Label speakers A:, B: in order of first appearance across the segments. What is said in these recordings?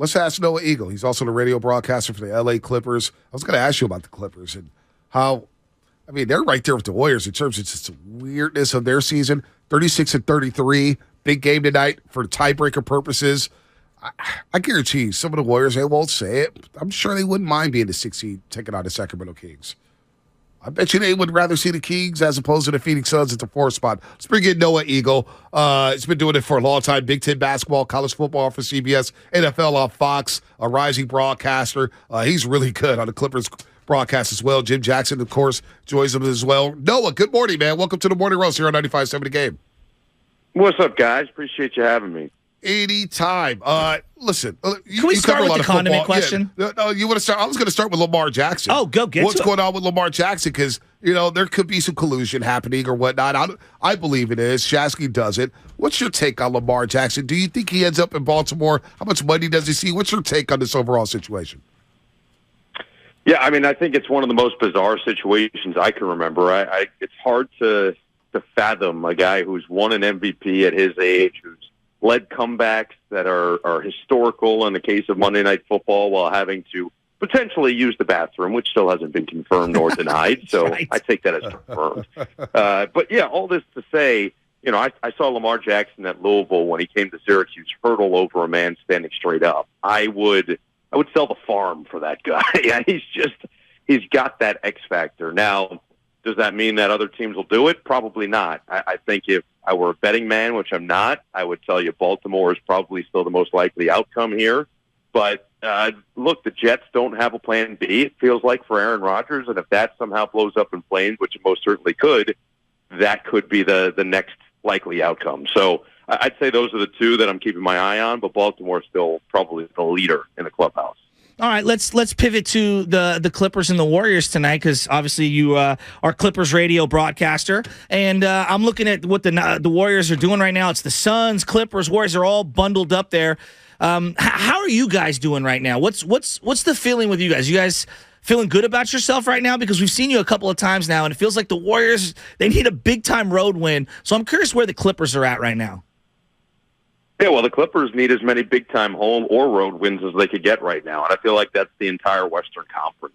A: let's ask Noah Eagle. He's also the radio broadcaster for the L.A. Clippers. I was going to ask you about the Clippers and how, I mean, they're right there with the Warriors in terms of just the weirdness of their season. 36-33, big game tonight for tiebreaker purposes. I guarantee you, some of the Warriors, they won't say it. I'm sure they wouldn't mind being the 6th seed taking on the Sacramento Kings. I bet you they would rather see the Kings as opposed to the Phoenix Suns at the 4th spot. Let's bring in Noah Eagle. He's been doing it for a long time. Big Ten basketball, college football for CBS, NFL on Fox, a rising broadcaster. He's really good on the Clippers broadcast as well. Jim Jackson, of course, joins him as well. Noah, good morning, man. Welcome to the Morning Roast here on 95.7 The Game.
B: What's up, guys? Appreciate you having me.
A: Anytime. Listen,
C: can we start with the condiment question?
A: Yeah. No, you want to start? I was going to start with Lamar Jackson.
C: Oh, go get
A: what's going on with Lamar Jackson? Because there could be some collusion happening or whatnot. I believe it is. Shasky does it. What's your take on Lamar Jackson? Do you think he ends up in Baltimore? How much money does he see? What's your take on this overall situation?
B: Yeah, I mean, I think it's one of the most bizarre situations I can remember. It's hard to fathom a guy who's won an MVP at his age, who's led comebacks that are historical in the case of Monday Night Football while having to potentially use the bathroom, which still hasn't been confirmed nor denied. So right. I take that as confirmed. But, yeah, all this to say, I saw Lamar Jackson at Louisville when he came to Syracuse hurdle over a man standing straight up. I would sell the farm for that guy. He's got that X factor. Now, does that mean that other teams will do it? Probably not. I think if I were a betting man, which I'm not, I would tell you Baltimore is probably still the most likely outcome here. But look, the Jets don't have a plan B, it feels like, for Aaron Rodgers. And if that somehow blows up in flames, which it most certainly could, that could be the next likely outcome. So I'd say those are the two that I'm keeping my eye on, but Baltimore is still probably the leader in the clubhouse.
C: All right, let's pivot to the Clippers and the Warriors tonight, because obviously you are Clippers radio broadcaster, and I'm looking at what the Warriors are doing right now. It's the Suns, Clippers, Warriors are all bundled up there. How are you guys doing right now? What's the feeling with you guys? You guys feeling good about yourself right now? Because we've seen you a couple of times now, and it feels like the Warriors, they need a big-time road win. So I'm curious where the Clippers are at right now.
B: Yeah, well, the Clippers need as many big-time home or road wins as they could get right now, and I feel like that's the entire Western Conference.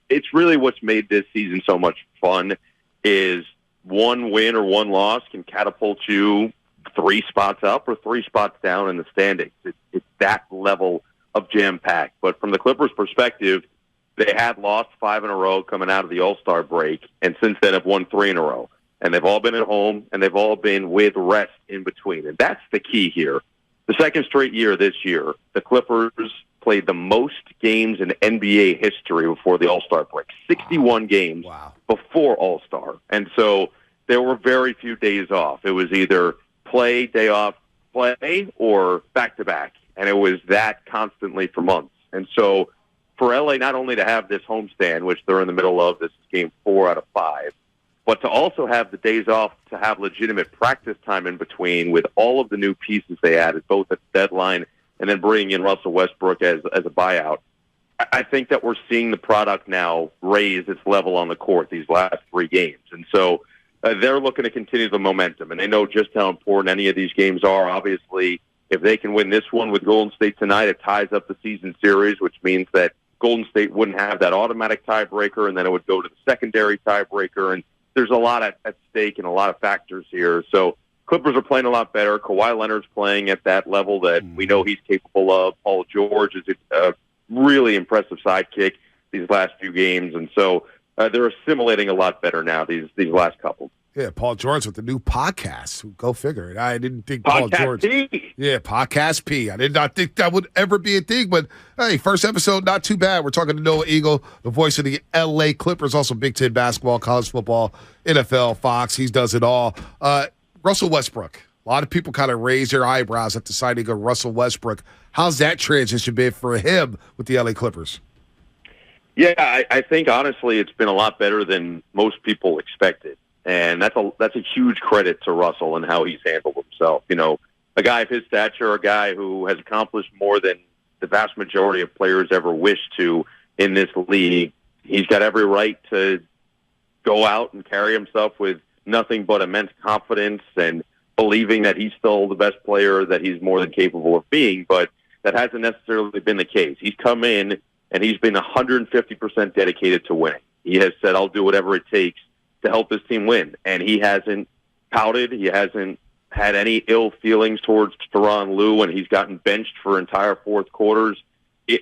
B: It's really what's made this season so much fun is one win or one loss can catapult you 3 spots up or 3 spots down in the standings. It's that level of jam-packed. But from the Clippers' perspective, they had lost 5 in a row coming out of the All-Star break, and since then have won 3 in a row. And they've all been at home, and they've all been with rest in between. And that's the key here. The second straight year this year, the Clippers played the most games in NBA history before the All-Star break. 61 games before All-Star. And so there were very few days off. It was either play, day off, play, or back-to-back. And it was that constantly for months. And so for LA not only to have this homestand, which they're in the middle of, this is game 4 out of 5, but to also have the days off to have legitimate practice time in between with all of the new pieces they added, both at the deadline and then bringing in Russell Westbrook as a buyout. I think that we're seeing the product now raise its level on the court these last 3 games. And so they're looking to continue the momentum, and they know just how important any of these games are. Obviously, if they can win this one with Golden State tonight, it ties up the season series, which means that Golden State wouldn't have that automatic tiebreaker, and then it would go to the secondary tiebreaker, and there's a lot at stake and a lot of factors here. So Clippers are playing a lot better. Kawhi Leonard's playing at that level that we know he's capable of. Paul George is a really impressive sidekick these last few games. And so they're assimilating a lot better now, these last couple.
A: Yeah, Paul George with the new podcast. Go figure. I didn't think
B: Podcast
A: Paul George.
B: P.
A: Yeah, Podcast P. I did not think that would ever be a thing, but hey, first episode, not too bad. We're talking to Noah Eagle, the voice of the L.A. Clippers, also Big Ten basketball, college football, NFL, Fox. He does it all. Russell Westbrook. A lot of people kind of raise their eyebrows at the signing of Russell Westbrook. How's that transition been for him with the L.A. Clippers?
B: Yeah, I think honestly it's been a lot better than most people expected. And that's a huge credit to Russell and how he's handled himself. You know, a guy of his stature, a guy who has accomplished more than the vast majority of players ever wish to in this league. He's got every right to go out and carry himself with nothing but immense confidence and believing that he's still the best player that he's more than capable of being. But that hasn't necessarily been the case. He's come in and he's been 150% dedicated to winning. He has said, I'll do whatever it takes to help this team win. And he hasn't pouted. He hasn't had any ill feelings towards Tyronn Lue when he's gotten benched for entire fourth quarters.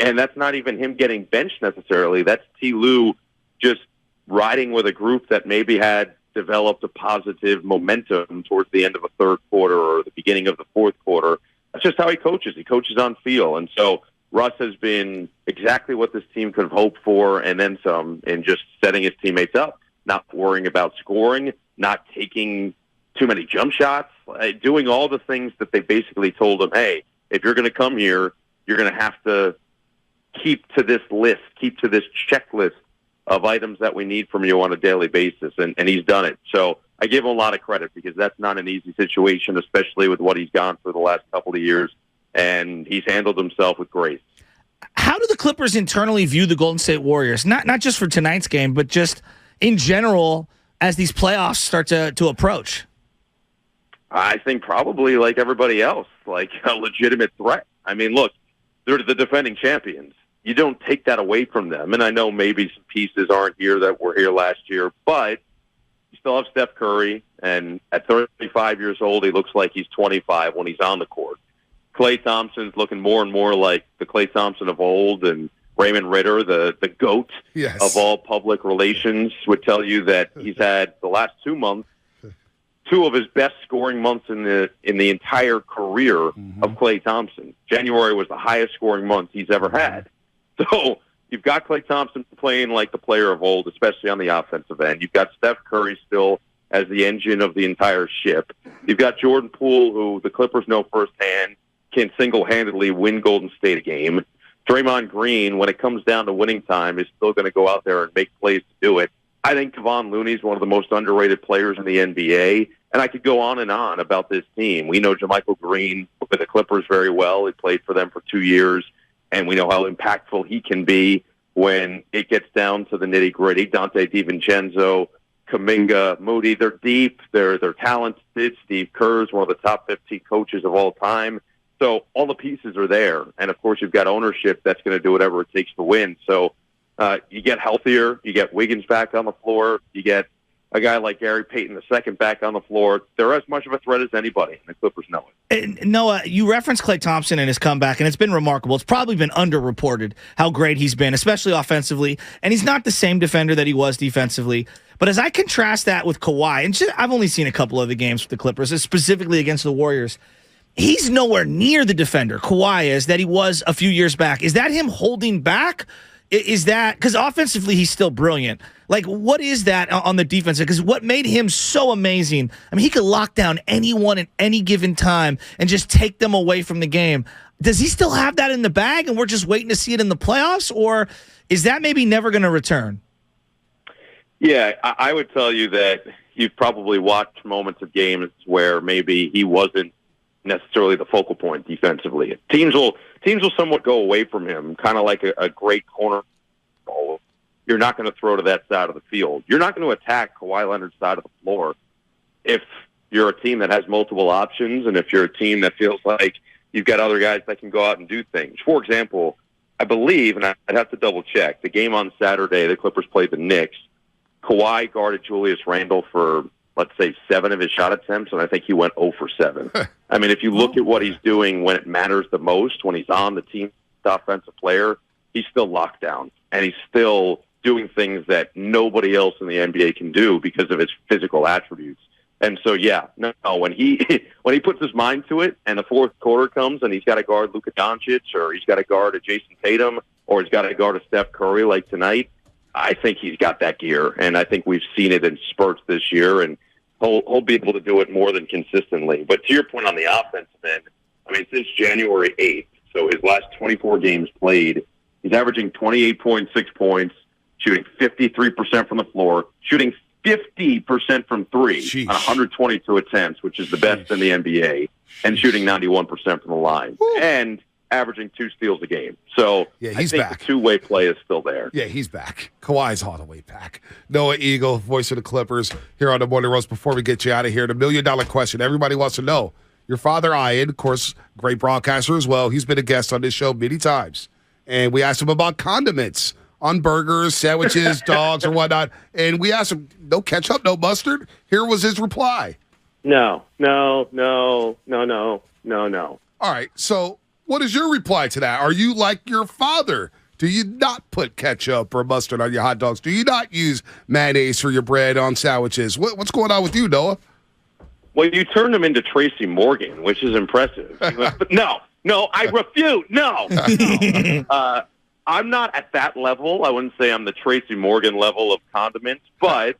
B: And that's not even him getting benched necessarily. That's T. Lue just riding with a group that maybe had developed a positive momentum towards the end of the third quarter or the beginning of the fourth quarter. That's just how he coaches. He coaches on feel. And so Russ has been exactly what this team could have hoped for and then some in just setting his teammates up, not worrying about scoring, not taking too many jump shots, doing all the things that they basically told him, hey, if you're going to come here, you're going to have to keep to this list, keep to this checklist of items that we need from you on a daily basis. And he's done it. So I give him a lot of credit because that's not an easy situation, especially with what he's gone through the last couple of years. And he's handled himself with grace.
C: How do the Clippers internally view the Golden State Warriors? Not just for tonight's game, but just in general as these playoffs start to approach?
B: I think probably like everybody else, like a legitimate threat. I mean, look, they're the defending champions. You don't take that away from them. And I know maybe some pieces aren't here that were here last year, but you still have Steph Curry. And at 35 years old, he looks like he's 25 when he's on the court. Klay Thompson's looking more and more like the Klay Thompson of old, and Raymond Ritter, the GOAT of all public relations, would tell you that he's had the last 2 months, two of his best scoring months in the entire career of Klay Thompson. January was the highest scoring month he's ever had. So you've got Klay Thompson playing like the player of old, especially on the offensive end. You've got Steph Curry still as the engine of the entire ship. You've got Jordan Poole, who the Clippers know firsthand can single-handedly win Golden State a game. Draymond Green, when it comes down to winning time, is still going to go out there and make plays to do it. I think Kevon Looney is one of the most underrated players in the NBA, and I could go on and on about this team. We know JaMychal Green with the Clippers very well. He played for them for 2 years, and we know how impactful he can be when it gets down to the nitty-gritty. Dante DiVincenzo, Kuminga, Moody, they're deep, they're talented. Steve Kerr's one of the top 15 coaches of all time. So all the pieces are there. And, of course, you've got ownership that's going to do whatever it takes to win. So you get healthier. You get Wiggins back on the floor. You get a guy like Gary Payton II back on the floor. They're as much of a threat as anybody, and the Clippers know it.
C: And Noah, you referenced Klay Thompson and his comeback, and it's been remarkable. It's probably been underreported how great he's been, especially offensively. And he's not the same defender that he was defensively. But as I contrast that with Kawhi, and I've only seen a couple of the games with the Clippers, specifically against the Warriors, he's nowhere near the defender, Kawhi is, that he was a few years back. Is that him holding back? Is that because offensively he's still brilliant? Like, what is that on the defense? Because what made him so amazing, I mean, he could lock down anyone at any given time and just take them away from the game. Does he still have that in the bag and we're just waiting to see it in the playoffs? Or is that maybe never going to return?
B: Yeah, I would tell you that you've probably watched moments of games where maybe he wasn't necessarily the focal point defensively. Teams will somewhat go away from him, kind of like a great corner. You're not going to throw to that side of the field. You're not going to attack Kawhi Leonard's side of the floor if you're a team that has multiple options and if you're a team that feels like you've got other guys that can go out and do things. For example, I believe, and I'd have to double-check, the game on Saturday, the Clippers played the Knicks. Kawhi guarded Julius Randle for, let's say, 7 of his shot attempts, and I think he went 0 for 7. I mean, if you look at what he's doing when it matters the most, when he's on the team's offensive player, he's still locked down, and he's still doing things that nobody else in the NBA can do because of his physical attributes. And so, yeah, no, when he puts his mind to it and the fourth quarter comes and he's got to guard Luka Doncic or he's got to guard a Jason Tatum or he's got to guard a Steph Curry like tonight, I think he's got that gear. And I think we've seen it in spurts this year, and he'll be able to do it more than consistently. But to your point on the offensive end, I mean, since January 8th, so his last 24 games played, he's averaging 28.6 points, shooting 53% from the floor, shooting 50% from three on 122 attempts, which is the best in the NBA, and shooting 91% from the line, and averaging 2 steals a game. So
A: yeah,
B: I think the two-way play is still there.
A: Yeah, he's back. Kawhi's all the way back. Noah Eagle, voice of the Clippers, here on the Morning Roast. Before we get you out of here, the $1 million question. Everybody wants to know, your father, Ian, of course, great broadcaster as well. He's been a guest on this show many times. And we asked him about condiments on burgers, sandwiches, dogs, or whatnot. And we asked him, no ketchup, no mustard? Here was his reply.
B: No.
A: All right, so what is your reply to that? Are you like your father? Do you not put ketchup or mustard on your hot dogs? Do you not use mayonnaise for your bread on sandwiches? What's going on with you, Noah?
B: Well, you turned him into Tracy Morgan, which is impressive. No, I refute. No. I'm not at that level. I wouldn't say I'm the Tracy Morgan level of condiments, but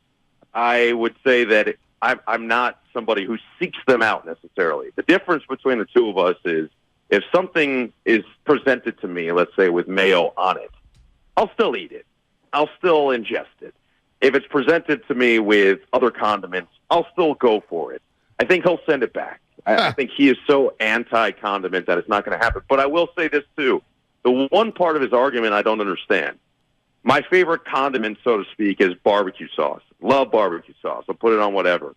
B: I would say that I'm not somebody who seeks them out necessarily. The difference between the two of us is if something is presented to me, let's say with mayo on it, I'll still eat it. I'll still ingest it. If it's presented to me with other condiments, I'll still go for it. I think he'll send it back. I think he is so anti-condiment that it's not going to happen. But I will say this, too. The one part of his argument I don't understand. My favorite condiment, so to speak, is barbecue sauce. Love barbecue sauce. I'll put it on whatever.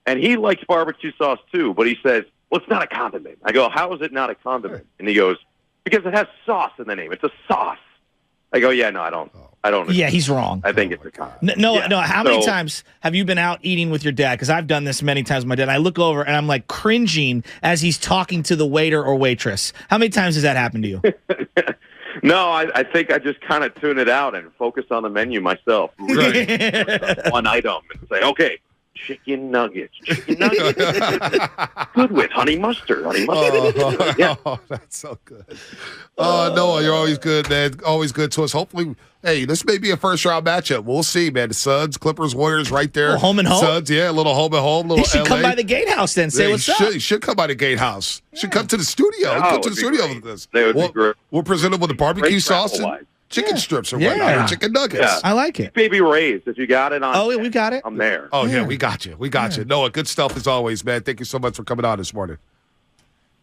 B: And he likes barbecue sauce, too. But he says, well, it's not a condiment. I go, how is it not a condiment? And he goes, because it has sauce in the name. It's a sauce. I go, yeah, no, I don't.
C: Yeah, he's wrong.
B: I think it's a condiment.
C: No. How many times have you been out eating with your dad? Because I've done this many times with my dad. I look over and I'm like cringing as he's talking to the waiter or waitress. How many times has that happened to you?
B: No, I think I just kind of tune it out and focus on the menu myself.
A: Right.
B: One item and say, okay, chicken nuggets. Good with honey mustard. Yeah.
A: Oh, that's so good. Noah, you're always good, man. Always good to us. Hopefully, hey, this may be a first-round matchup. We'll see, man. The Suns, Clippers, Warriors right there.
C: Home and home?
A: Suns, yeah, a little home and home.
C: He should
A: LA.
C: come by the gatehouse then. Say what's up.
A: He should come by the gatehouse. Should come to the studio. Come to the studio with this.
B: They would be great.
A: We'll present him with a barbecue
B: Great
A: sauce
B: travel-wise.
A: and chicken strips or whatnot, or chicken nuggets.
B: Yeah.
C: I like it.
B: Baby Ray's, if you got it on.
C: Oh, yeah, we got it.
B: I'm there.
A: Oh, yeah, we got you. We got you. Noah, good stuff as always, man. Thank you so much for coming on this morning.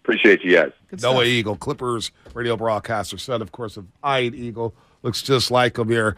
B: Appreciate you guys.
A: Noah Eagle, Clippers radio broadcaster, son, of course, of Ian Eagle. Looks just like him here.